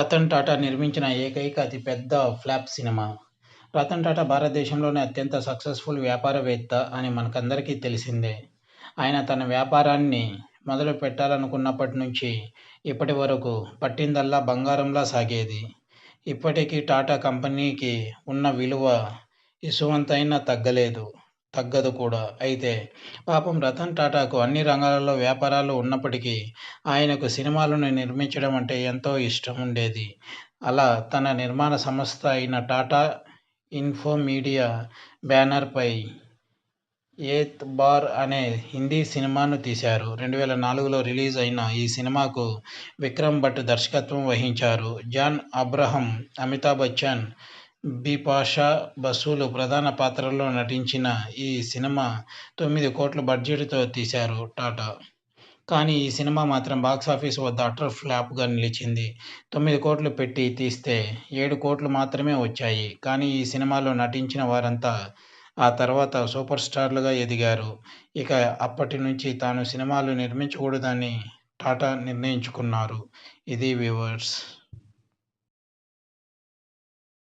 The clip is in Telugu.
రతన్ టాటా నిర్మించిన ఏకైక అతిపెద్ద ఫ్లాప్ సినిమా. రతన్ టాటా భారతదేశంలోనే అత్యంత సక్సెస్‌ఫుల్ వ్యాపారవేత్త అని మనకందరికీ తెలిసిందే. ఆయన తన వ్యాపారాన్ని మొదలుపెట్టాలనుకున్నప్పటి నుంచి ఇప్పటి వరకు పట్టిందల్లా బంగారంలా సాగేది. ఇప్పటికీ టాటా కంపెనీకి ఉన్న విలువ ఇసుమంతైనా తగ్గదు కూడా. అయితే పాపం రతన్ టాటాకు అన్ని రంగాలలో వ్యాపారాలు ఉన్నప్పటికీ ఆయనకు సినిమాలను నిర్మించడం అంటే ఎంతో ఇష్టముండేది. అలా తన నిర్మాణ సంస్థ అయిన టాటా ఇన్ఫో మీడియా బ్యానర్‌పై 'ఏత్ బార్' అనే హిందీ సినిమాను తీశారు. 2004లో రిలీజ్ అయిన ఈ సినిమాకు విక్రమ్ భట్ దర్శకత్వం వహించారు. జాన్ అబ్రహం, అమితాబ్ బచ్చన్, బిపాషా బసులు ప్రధాన పాత్రల్లో నటించిన ఈ సినిమా 9 కోట్ల బడ్జెట్‌తో తీశారు టాటా. కానీ ఈ సినిమా మాత్రం బాక్సాఫీస్ వద్ద అటర్ ఫ్లాప్‌గా నిలిచింది. 9 కోట్లు పెట్టి తీస్తే 7 కోట్లు మాత్రమే వచ్చాయి. కానీ ఈ సినిమాలో నటించిన వారంతా ఆ తర్వాత సూపర్ స్టార్లుగా ఎదిగారు. ఇక అప్పటి నుంచి తాను సినిమాలు నిర్మించకూడదని టాటా నిర్ణయించుకున్నారు. ఇది వ్యూవర్స్.